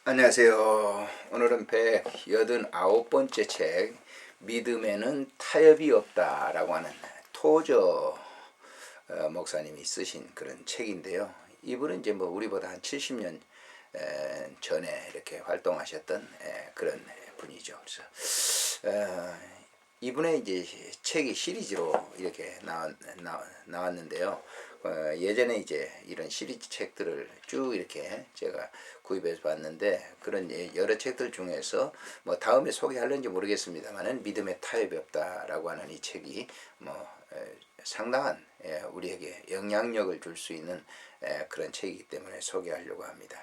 안녕하세요. 오늘은 189번째 책 믿음에는 타협이 없다라고 하는 토저 목사님이 쓰신 그런 책인데요. 이분은 이제 뭐 우리보다 한 70년 전에 이렇게 활동하셨던 그런 분이죠. 그래서 이분의 이제 책이 시리즈로 이렇게 나왔는데요. 예전에 이제 이런 시리즈 책들을 쭉 이렇게 제가 구입해서 봤는데, 그런 여러 책들 중에서 뭐 다음에 소개할는지 모르겠습니다만은 믿음의 타협이 없다라고 하는 이 책이 뭐 상당한 우리에게 영향력을 줄 수 있는 그런 책이기 때문에 소개하려고 합니다.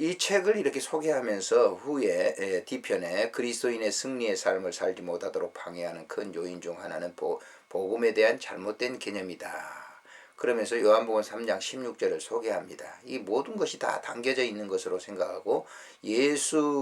이 책을 이렇게 소개하면서 후에 뒤편에 그리스도인의 승리의 삶을 살지 못하도록 방해하는 큰 요인 중 하나는 복음에 대한 잘못된 개념이다. 그러면서 요한복음 3장 16절을 소개합니다. 이 모든 것이 다 담겨져 있는 것으로 생각하고, 예수를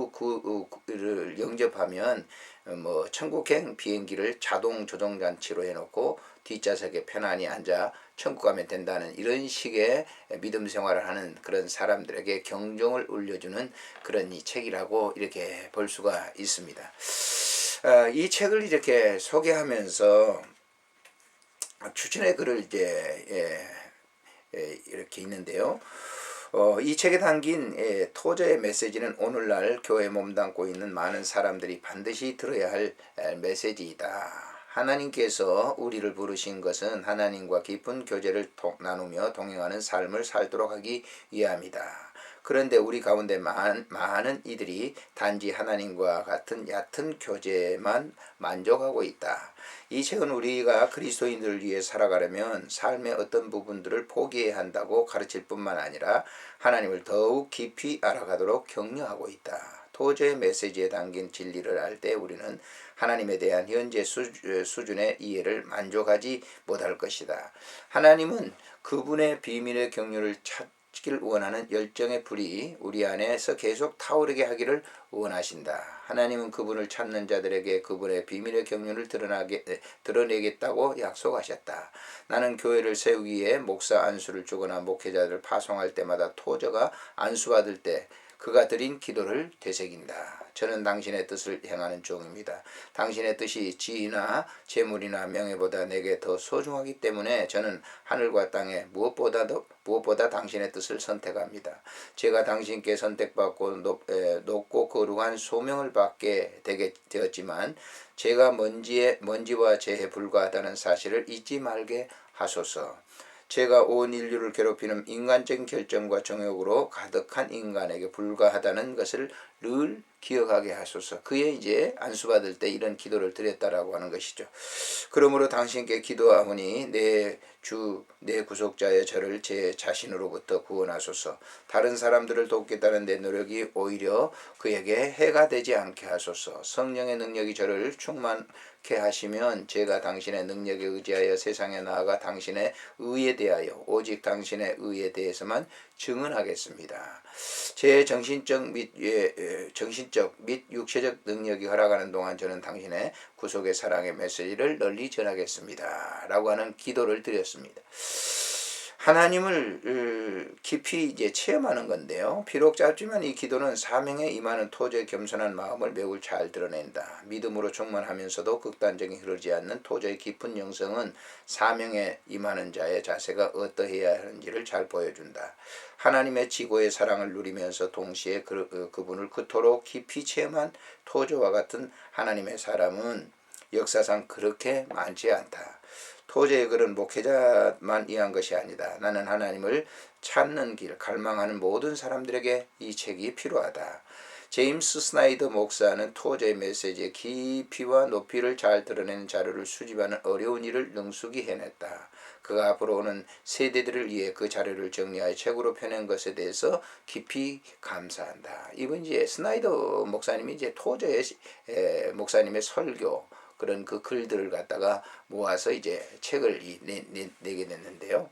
영접하면 뭐 천국행 비행기를 자동 조종 장치로 해놓고 뒷좌석에 편안히 앉아 천국 가면 된다는 이런 식의 믿음 생활을 하는 그런 사람들에게 경종을 울려주는 그런 이 책이라고 이렇게 볼 수가 있습니다. 이 책을 이렇게 소개하면서 추천의 글을 이제 이렇게 있는데요. 이 책에 담긴 토저의 메시지는 오늘날 교회에 몸담고 있는 많은 사람들이 반드시 들어야 할 메시지이다. 하나님께서 우리를 부르신 것은 하나님과 깊은 교제를 나누며 동행하는 삶을 살도록 하기 위함이다. 그런데 우리 가운데 많은 이들이 단지 하나님과 같은 얕은 교제만 만족하고 있다. 이 책은 우리가 그리스도인들을 위해 살아가려면 삶의 어떤 부분들을 포기해야 한다고 가르칠 뿐만 아니라 하나님을 더욱 깊이 알아가도록 격려하고 있다. 토저의 메시지에 담긴 진리를 알 때 우리는 하나님에 대한 현재 수준의 이해를 만족하지 못할 것이다. 하나님은 그분의 비밀의 경륜을 찾기를 원하는 열정의 불이 우리 안에서 계속 타오르게 하기를 원하신다. 하나님은 그분을 찾는 자들에게 그분의 비밀의 경륜을 드러내겠다고 약속하셨다. 나는 교회를 세우기 위해 목사 안수를 주거나 목회자들을 파송할 때마다 토저가 안수받을 때 그가 드린 기도를 되새긴다. 저는 당신의 뜻을 행하는 종입니다. 당신의 뜻이 지위나 재물이나 명예보다 내게 더 소중하기 때문에 저는 하늘과 땅에 무엇보다 당신의 뜻을 선택합니다. 제가 당신께 선택받고 높고 거룩한 소명을 받게 되었지만 제가 먼지와 재에 불과하다는 사실을 잊지 말게 하소서. 제가 온 인류를 괴롭히는 인간적인 결정과 정욕으로 가득한 인간에게 불과하다는 것을 늘 기억하게 하소서. 그의 이제 안수받을 때 이런 기도를 드렸다라고 하는 것이죠. 그러므로 당신께 기도하오니 내 구속자의 저를 제 자신으로부터 구원하소서. 다른 사람들을 돕겠다는 내 노력이 오히려 그에게 해가 되지 않게 하소서. 성령의 능력이 저를 충만케 하시면 제가 당신의 능력에 의지하여 세상에 나아가 당신의 의에 대하여 오직 당신의 의에 대해서만 증언하겠습니다. 제 정신적 및 육체적 능력이 허락하는 동안 저는 당신의 구속의 사랑의 메시지를 널리 전하겠습니다. 라고 하는 기도를 드렸습니다. 하나님을 깊이 이제 체험하는 건데요. 비록 짧지만 이 기도는 사명에 임하는 토저의 겸손한 마음을 매우 잘 드러낸다. 믿음으로 충만하면서도 극단적인 흐르지 않는 토저의 깊은 영성은 사명에 임하는 자의 자세가 어떠해야 하는지를 잘 보여준다. 하나님의 지고의 사랑을 누리면서 동시에 그분을 그토록 깊이 체험한 토저와 같은 하나님의 사람은 역사상 그렇게 많지 않다. 토저의 글은 목회자만 위한 것이 아니다. 나는 하나님을 찾는 길, 갈망하는 모든 사람들에게 이 책이 필요하다. 제임스 스나이더 목사는 토저의 메시지의 깊이와 높이를 잘 드러내는 자료를 수집하는 어려운 일을 능숙히 해냈다. 그가 앞으로 오는 세대들을 위해 그 자료를 정리하여 책으로 펴낸 것에 대해서 깊이 감사한다. 이번 이제 스나이더 목사님이 이제 토저의 목사님의 설교 그런 그 글들을 갖다가 모아서 이제 책을 내게 됐는데요.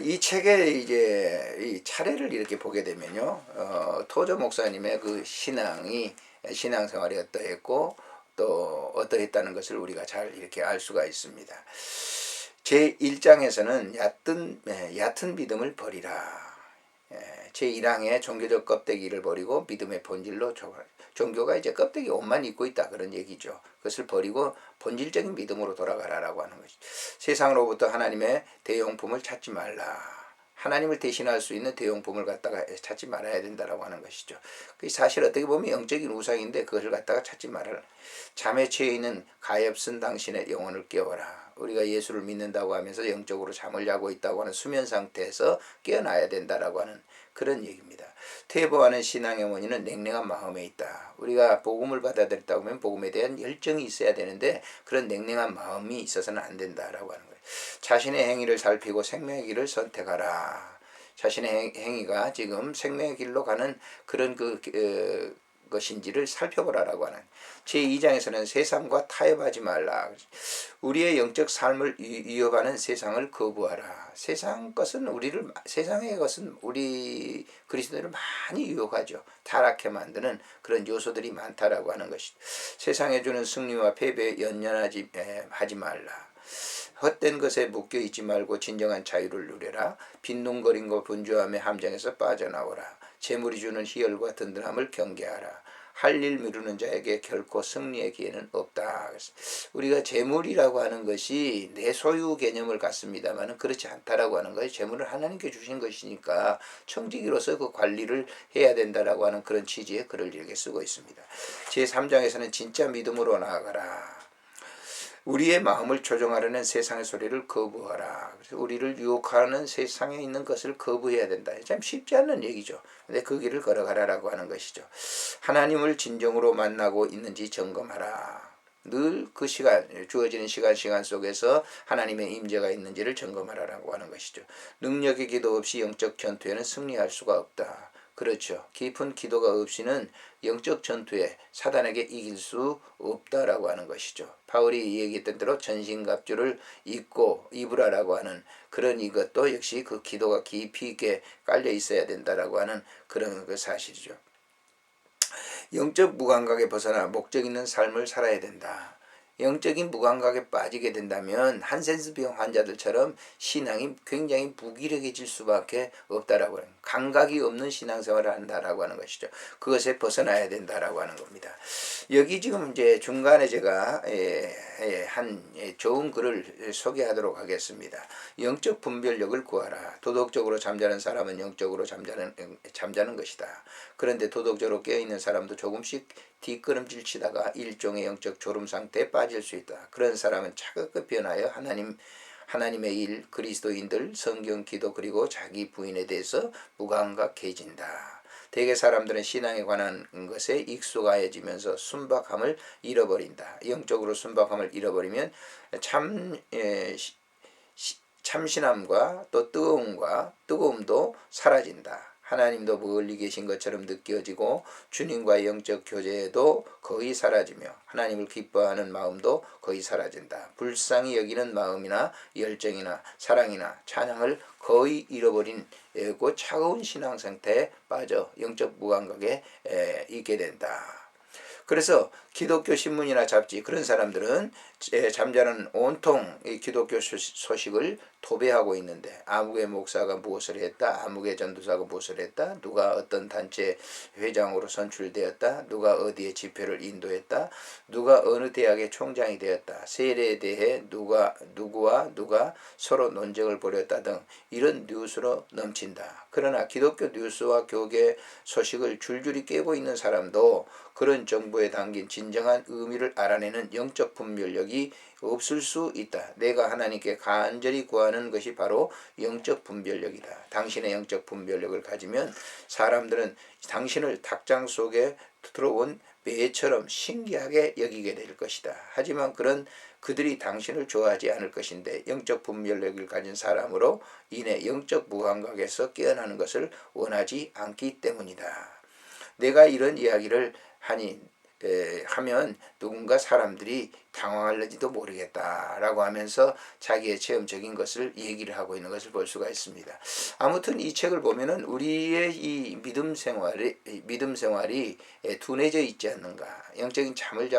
이 책의 이제 이 차례를 이렇게 보게 되면요, 토저 목사님의 그 신앙생활이 어떠했고 또 어떠했다는 것을 우리가 잘 이렇게 알 수가 있습니다. 제 1장에서는 얕은 믿음을 버리라. 제1항에 종교적 껍데기를 버리고 믿음의 본질로 종교가 이제 껍데기 옷만 입고 있다 그런 얘기죠. 그것을 버리고 본질적인 믿음으로 돌아가라라고 하는 것이죠. 세상으로부터 하나님의 대용품을 찾지 말라. 하나님을 대신할 수 있는 대용품을 갖다가 찾지 말아야 된다라고 하는 것이죠. 그 사실 어떻게 보면 영적인 우상인데 그것을 갖다가 찾지 말아라. 잠에 취해 있는 가엾은 당신의 영혼을 깨워라. 우리가 예수를 믿는다고 하면서 영적으로 잠을 자고 있다고 하는 수면 상태에서 깨어나야 된다라고 하는 그런 얘기입니다. 퇴보하는 신앙의 원인은 냉랭한 마음에 있다. 우리가 복음을 받아들였다고 하면 복음에 대한 열정이 있어야 되는데 그런 냉랭한 마음이 있어서는 안 된다라고 하는 거예요. 자신의 행위를 살피고 생명의 길을 선택하라. 자신의 행위가 지금 생명의 길로 가는 그런 것인지를 살펴보라라고 하는 제2장에서는 세상과 타협하지 말라. 우리의 영적 삶을 위협하는 세상을 거부하라. 세상의 것은 우리 그리스도인을 많이 유혹하죠. 타락해 만드는 그런 요소들이 많다라고 하는 것이죠. 세상에 주는 승리와 패배에 연연하지 말라. 헛된 것에 묶여 있지 말고 진정한 자유를 누려라. 빈둥거림과 분주함의 함정에서 빠져나오라. 재물이 주는 희열과 든든함을 경계하라. 할 일 미루는 자에게 결코 승리의 기회는 없다. 우리가 재물이라고 하는 것이 내 소유 개념을 갖습니다만 그렇지 않다라고 하는 거예요. 재물을 하나님께 주신 것이니까 청지기로서 그 관리를 해야 된다라고 하는 그런 취지의 글을 이렇게 쓰고 있습니다. 제3장에서는 진짜 믿음으로 나아가라. 우리의 마음을 조종하려는 세상의 소리를 거부하라. 그래서 우리를 유혹하는 세상에 있는 것을 거부해야 된다. 참 쉽지 않은 얘기죠. 근데 그 길을 걸어가라라고 하는 것이죠. 하나님을 진정으로 만나고 있는지 점검하라. 늘 그 시간, 주어지는 시간 속에서 하나님의 임재가 있는지를 점검하라라고 하는 것이죠. 능력의 기도 없이 영적 전투에는 승리할 수가 없다. 그렇죠. 깊은 기도가 없이는 영적 전투에 사단에게 이길 수 없다라고 하는 것이죠. 바울이 얘기했던 대로 전신갑주를 입으라라고 하는 그런 이것도 역시 그 기도가 깊이 있게 깔려 있어야 된다라고 하는 그런 그 사실이죠. 영적 무감각에 벗어나 목적 있는 삶을 살아야 된다. 영적인 무감각에 빠지게 된다면 한센스병 환자들처럼 신앙이 굉장히 무기력해질 수밖에 없다라고 하는, 감각이 없는 신앙생활을 한다라고 하는 것이죠. 그것에 벗어나야 된다라고 하는 겁니다. 여기 지금 이제 중간에 제가 한 좋은 글을 소개하도록 하겠습니다. 영적 분별력을 구하라. 도덕적으로 잠자는 사람은 영적으로 잠자는 것이다. 그런데 도덕적으로 깨어있는 사람도 조금씩 뒷걸음질 치다가 일종의 영적 졸음 상태에 빠질 수 있다. 그런 사람은 차갑게 변하여 하나님의 일, 그리스도인들, 성경, 기도 그리고 자기 부인에 대해서 무감각해진다. 대개 사람들은 신앙에 관한 것에 익숙해지면서 순박함을 잃어버린다. 영적으로 순박함을 잃어버리면 참신함과 또 뜨거움도 사라진다. 하나님도 멀리 계신 것처럼 느껴지고 주님과의 영적 교제도 거의 사라지며 하나님을 기뻐하는 마음도 거의 사라진다. 불쌍히 여기는 마음이나 열정이나 사랑이나 찬양을 거의 잃어버린 차가운 신앙 상태에 빠져 영적 무감각에 있게 된다. 그래서 기독교 신문이나 잡지 그런 사람들은 잠자는 온통 이 기독교 소식을 도배하고 있는데 아무개 목사가 무엇을 했다, 아무개 전도사가 무엇을 했다, 누가 어떤 단체 회장으로 선출되었다, 누가 어디에 집회를 인도했다, 누가 어느 대학의 총장이 되었다, 세례에 대해 누구와 누가 서로 논쟁을 벌였다 등 이런 뉴스로 넘친다. 그러나 기독교 뉴스와 교계 소식을 줄줄이 깨고 있는 사람도 그런 정보에 담긴 진정한 의미를 알아내는 영적 분별력이 없을 수 있다. 내가 하나님께 간절히 구하는 것이 바로 영적 분별력이다. 당신의 영적 분별력을 가지면 사람들은 당신을 닭장 속에 들어온 매처럼 신기하게 여기게 될 것이다. 하지만 그들이 당신을 좋아하지 않을 것인데 영적 분별력을 가진 사람으로 인해 영적 무감각에서 깨어나는 것을 원하지 않기 때문이다. 내가 이런 이야기를 하면 누군가 사람들이 당황할지도 모르겠다라고 하면서 자기의 체험적인 것을 얘기를 하고 있는 것을 볼 수가 있습니다. 아무튼 이 책을 보면은 우리의 이 믿음 생활이 둔해져 있지 않는가, 영적인 잠을 자고